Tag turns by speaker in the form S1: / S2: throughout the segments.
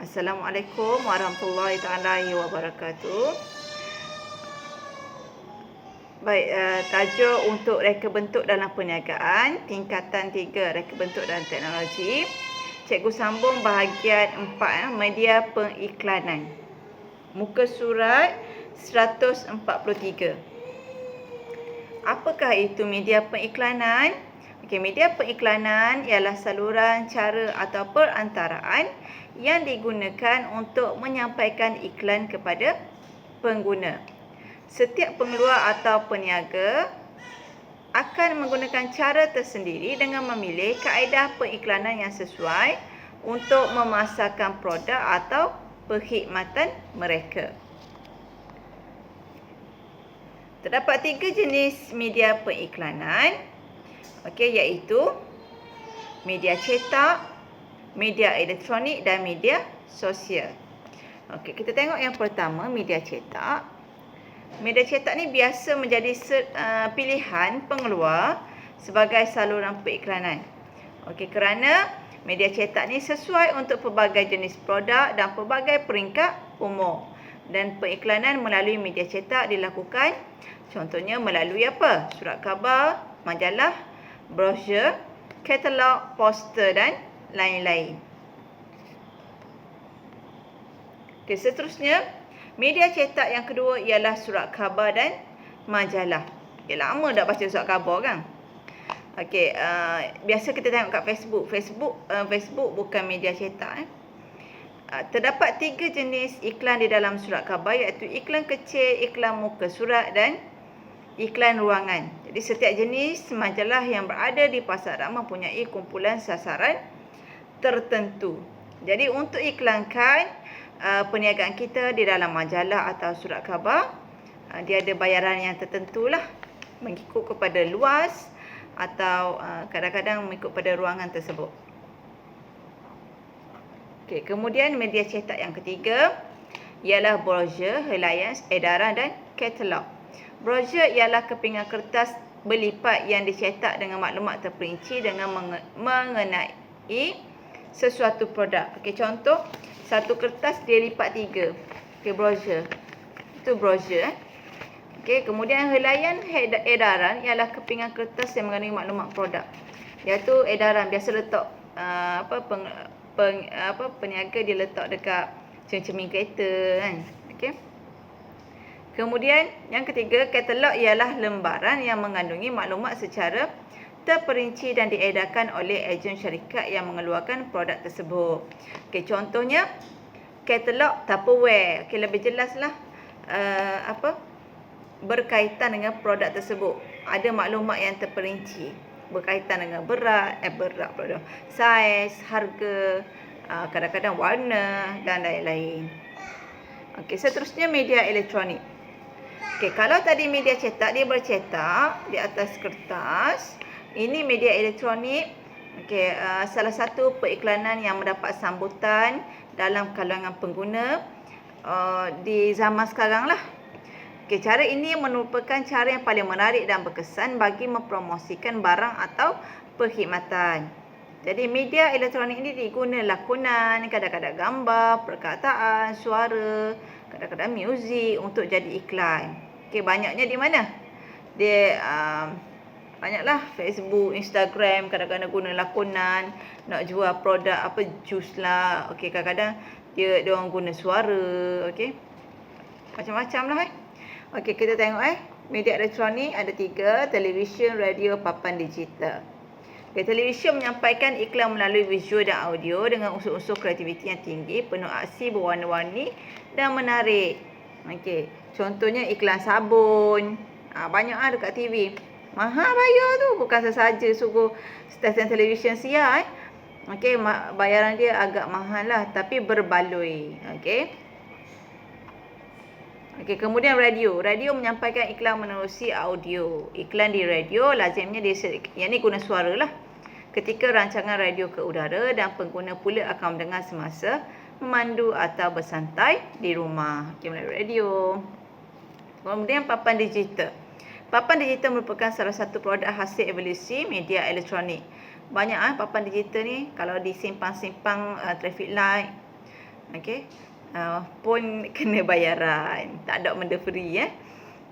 S1: Assalamualaikum warahmatullahi taala wabarakatuh. Baik, tajuk untuk reka bentuk dalam perniagaan, tingkatan 3 reka bentuk dan teknologi. Cikgu sambung bahagian 4, media pengiklanan. Muka surat 143. Apakah itu media pengiklanan? Media pengiklanan ialah saluran, cara atau perantaraan yang digunakan untuk menyampaikan iklan kepada pengguna. Setiap pengeluar atau peniaga akan menggunakan cara tersendiri dengan memilih kaedah pengiklanan yang sesuai untuk memasarkan produk atau perkhidmatan mereka. Terdapat 3 jenis media pengiklanan, iaitu media cetak, media elektronik dan media sosial. Kita tengok yang pertama, media cetak. Media cetak ni biasa menjadi pilihan pengeluar sebagai saluran periklanan. Kerana media cetak ni sesuai untuk pelbagai jenis produk dan pelbagai peringkat umur. Dan periklanan melalui media cetak dilakukan contohnya melalui apa? Surat khabar, majalah, brosur, katalog, poster dan lain-lain. Seterusnya, media cetak yang kedua ialah surat khabar dan majalah. Lama dah baca surat khabar kan? Biasa kita tengok kat Facebook. Facebook bukan media cetak. Terdapat 3 jenis iklan di dalam surat khabar, iaitu iklan kecil, iklan muka surat dan iklan ruangan. Jadi setiap jenis majalah yang berada di pasaran mempunyai kumpulan sasaran tertentu. Jadi untuk iklankan perniagaan kita di dalam majalah atau surat khabar, dia ada bayaran yang tertentu lah, mengikut kepada luas atau kadang-kadang mengikut pada ruangan tersebut. Kemudian media cetak yang ketiga ialah brosur, helaian, edaran dan katalog. Brosur ialah kepingan kertas berlipat yang dicetak dengan maklumat terperinci dengan mengenai sesuatu produk. Contoh, satu kertas dia lipat 3. Brosur. Itu brosur. Kemudian helaian edaran ialah kepingan kertas yang mengandungi maklumat produk. Iaitu edaran biasa letak peniaga dia letak dekat cermin kereta kan. Kemudian yang ketiga, katalog ialah lembaran yang mengandungi maklumat secara terperinci dan diedarkan oleh ejen syarikat yang mengeluarkan produk tersebut. Contohnya katalog Tupperware. Lebih jelaslah berkaitan dengan produk tersebut. Ada maklumat yang terperinci berkaitan dengan berat, saiz, harga, kadang-kadang warna dan lain-lain. Seterusnya media elektronik. Kalau tadi media cetak dia bercetak di atas kertas, ini media elektronik. Salah satu periklanan yang mendapat sambutan dalam kalangan pengguna di zaman sekarang lah. Cara ini merupakan cara yang paling menarik dan berkesan bagi mempromosikan barang atau perkhidmatan. Jadi media elektronik ini diguna lakonan, kadang-kadang gambar, perkataan, suara, kadang-kadang muzik untuk jadi iklan. Banyaknya di mana? Dia banyaklah Facebook, Instagram, kadang-kadang guna lakonan nak jual produk jus lah. Kadang-kadang dia orang guna suara, macam-macam lah. Kita tengok media elektronik ada 3, televisyen, radio, papan digital. Televisyen menyampaikan iklan melalui visual dan audio dengan unsur-unsur kreativiti yang tinggi, penuh aksi, berwarna-warni dan menarik. Contohnya iklan sabun. Banyak dekat TV. Mahal bayar tu, bukan sesaja suruh stesen televisyen siar. Bayaran dia agak mahal lah, tapi berbaloi. Kemudian radio. Radio menyampaikan iklan menerusi audio. Iklan di radio lazimnya yang ni guna suara lah. Ketika rancangan radio ke udara dan pengguna pula akan mendengar semasa memandu atau bersantai di rumah. Melalui radio. Kemudian papan digital. Papan digital merupakan salah satu produk hasil evolusi media elektronik. Banyak papan digital ni kalau di simpang-simpang traffic light, Okey. Pun kena bayaran. Tak ada benda free ya.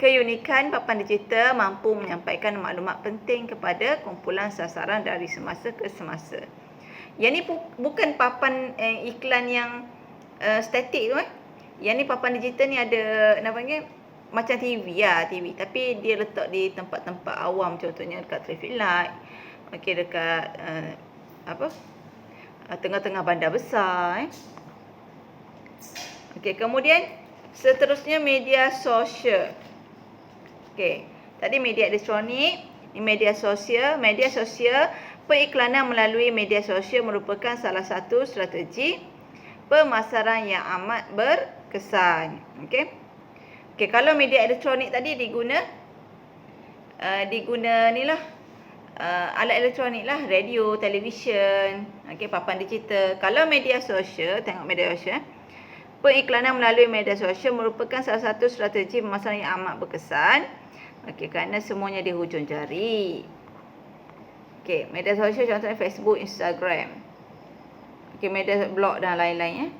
S1: Keunikan papan digital mampu menyampaikan maklumat penting kepada kumpulan sasaran dari semasa ke semasa. Yang ni bukan papan iklan yang statik tu. Yang ni papan digital ni ada namanya macam TV lah, TV. Tapi dia letak di tempat-tempat awam, contohnya dekat traffic light. Okey, dekat tengah-tengah bandar besar. Okey, kemudian seterusnya media sosial. Okey, tadi media elektronik, ini media sosial. Media sosial, periklanan melalui media sosial merupakan salah satu strategi pemasaran yang amat berkesan. Okey. Okey, kalau media elektronik tadi diguna nilah alat elektronik lah, radio, televisyen, okey, papan digital. Kalau media sosial, tengok media sosial. Periklanan melalui media sosial merupakan salah satu strategi pemasaran yang amat berkesan. Okey, kerana semuanya di hujung jari. Okey, media sosial contohnya Facebook, Instagram. Okey, media blog dan lain-lain.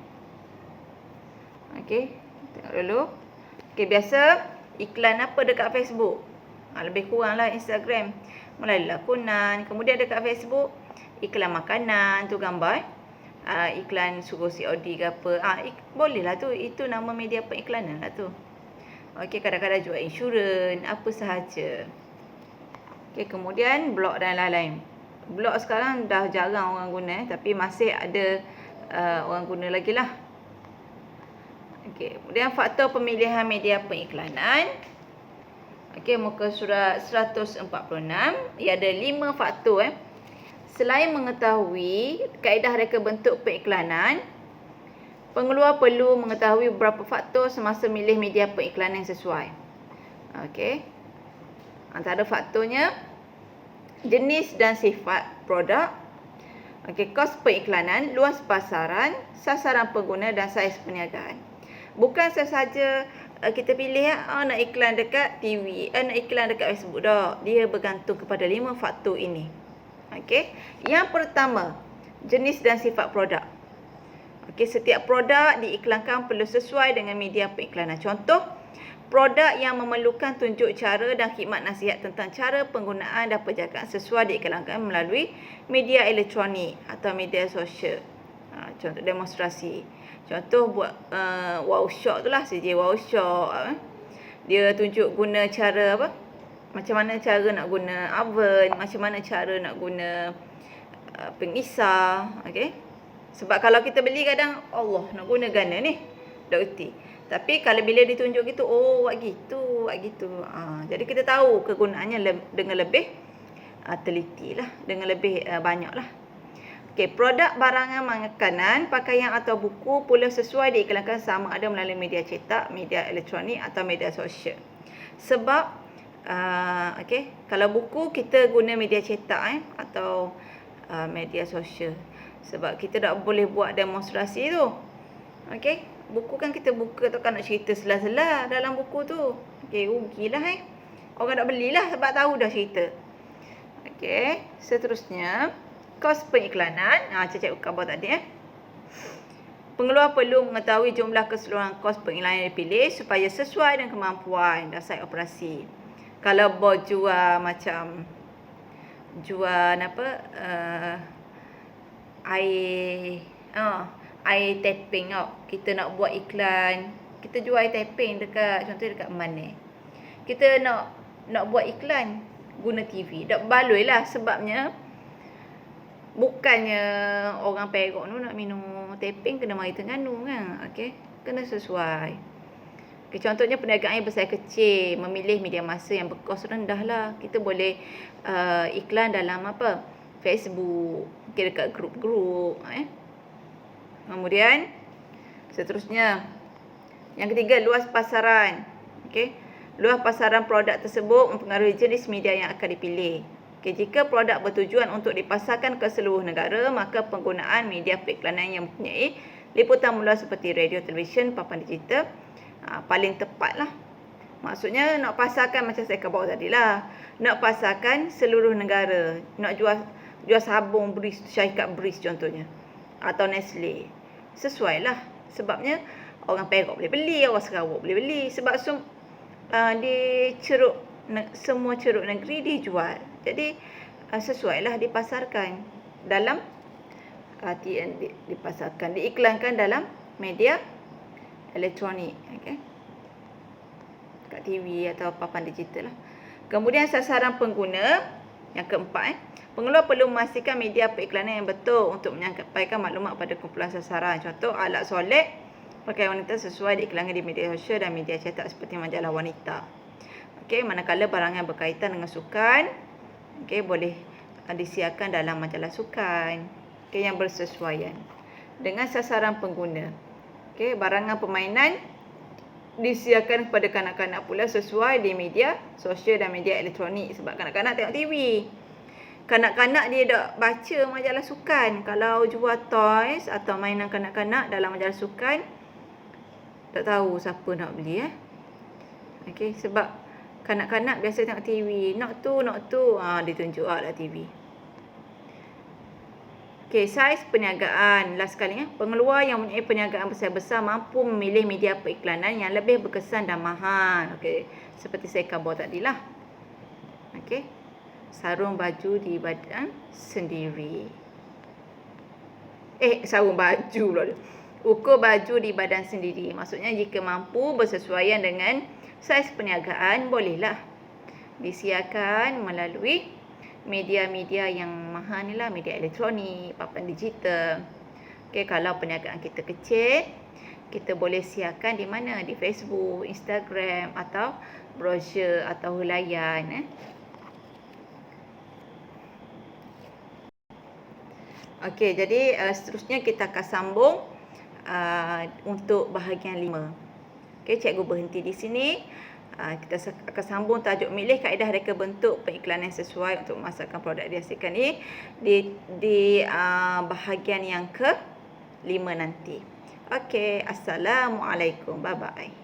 S1: Okey, tengok dulu. Okey, biasa iklan apa dekat Facebook? Lebih kuranglah Instagram. Melalui lakonan. Kemudian dekat Facebook, iklan makanan tu gambar. Iklan suruh COD ke apa. Boleh lah tu. Itu nama media periklanan lah tu. Okey, kadang-kadang jual insurans, apa sahaja. Okey, kemudian blog dan lain-lain. Blog sekarang dah jarang orang guna, tapi masih ada orang guna lagi lah. Okey, kemudian faktor pemilihan media periklanan. Okey, muka surat 146. Ia ada 5 faktor. Selain mengetahui kaedah reka bentuk periklanan, pengeluar perlu mengetahui beberapa faktor semasa milih media periklanan yang sesuai. Okey. Antara faktornya, jenis dan sifat produk. Okey, kos periklanan, luas pasaran, sasaran pengguna dan saiz perniagaan. Bukan sesahaja kita pilih nak iklan dekat TV, nak iklan dekat Facebook dah. Dia bergantung kepada 5 faktor ini. Okey. Yang pertama, jenis dan sifat produk. Okey, setiap produk diiklankan perlu sesuai dengan media periklanan. Contoh, produk yang memerlukan tunjuk cara dan khidmat nasihat tentang cara penggunaan dan penjagaan sesuai diiklankan melalui media elektronik atau media sosial. Contoh demonstrasi. Contoh buat workshop tu lah, CJ workshop. Dia tunjuk guna cara apa? Macam mana cara nak guna oven, macam mana cara nak guna pengisar. Okey. Sebab kalau kita beli kadang, Allah, nak guna gana ni. Dah erti. Tapi kalau bila ditunjuk gitu, buat gitu, buat gitu. Jadi kita tahu kegunaannya dengan lebih teliti lah, dengan lebih banyak lah. Okey, produk barangan makanan, pakaian atau buku pula sesuai diiklankan sama ada melalui media cetak, media elektronik atau media sosial. Sebab okey, kalau buku kita guna media cetak atau media sosial. Sebab kita tak boleh buat demonstrasi tu. Okey, buku kan kita buka tu kan nak cerita selah-selah dalam buku tu. Okey, rugilah Orang nak belilah sebab tahu dah cerita. Okey, seterusnya kos periklanan. Cakap khabar tadi Pengeluar perlu mengetahui jumlah keseluruhan kos periklanan yang dipilih supaya sesuai dengan kemampuan dan saiz operasi. Kalau bos jual macam air tapping kita nak buat iklan, kita jual air tapping contohnya dekat mana. Kita nak buat iklan guna TV, tak baloi lah sebabnya bukannya orang Perak tu nak minum tapping kena mari Terengganu kan. Okey, kena sesuai. Contohnya perniagaan yang besar kecil, memilih media masa yang berkos rendah lah. Kita boleh iklan dalam Facebook, dekat grup-grup. Kemudian seterusnya, yang ketiga, luas pasaran. Okey, luas pasaran produk tersebut mempengaruhi jenis media yang akan dipilih. Okey, jika produk bertujuan untuk dipasarkan ke seluruh negara, maka penggunaan media periklanan yang mempunyai liputan meluas seperti radio, televisyen, papan digital paling tepat lah. Maksudnya nak pasarkan macam saya khabar tadi lah. Nak pasarkan seluruh negara. Nak jual sabun Breeze, syarikat Breeze contohnya. Atau Nestle. Sesuai lah. Sebabnya orang Perak boleh beli, orang Sarawak boleh beli. Sebab di semua ceruk negeri dijual. Jadi sesuailah dipasarkan dalam dipasarkan, diiklankan dalam media elektronik, okey. Kat TV atau papan digital lah. Kemudian sasaran pengguna yang keempat, pengeluar perlu memastikan media periklanan yang betul untuk menyampaikan maklumat pada kumpulan sasaran. Contoh, alat solek pakaian wanita sesuai diiklankan di media sosial dan media cetak seperti majalah wanita. Okey, manakala barang yang berkaitan dengan sukan, okey, boleh disiarkan dalam majalah sukan, okey, yang bersesuaian dengan sasaran pengguna. Okey, barangan permainan disiarkan kepada kanak-kanak pula sesuai di media sosial dan media elektronik. Sebab kanak-kanak tengok TV. Kanak-kanak dia tak baca majalah sukan. Kalau jual toys atau mainan kanak-kanak dalam majalah sukan, tak tahu siapa nak beli. Okey, sebab kanak-kanak biasa tengok TV. Nak tu. Ditunjuk lah TV. Okey, saiz perniagaan. Last sekali pengeluar yang mempunyai perniagaan besar-besar mampu memilih media periklanan yang lebih berkesan dan mahal. Okey, seperti saya khabar tadilah. Okey. Sarung baju di badan sendiri. Sarung baju pula. Ukur baju di badan sendiri. Maksudnya jika mampu bersesuaian dengan saiz perniagaan, bolehlah disiarkan melalui media-media yang mahal ni lah, media elektronik, papan digital. Okey, kalau perniagaan kita kecil, kita boleh siarkan di mana? Di Facebook, Instagram atau brosur atau hulayan. Okey, jadi seterusnya kita akan sambung untuk bahagian 5. Okey, cikgu berhenti di sini. Kita akan sambung tajuk milih kaedah reka bentuk periklanan sesuai untuk memasarkan produk dihasilkan ini di bahagian yang ke-5 nanti. Okey, Assalamualaikum. Bye-bye.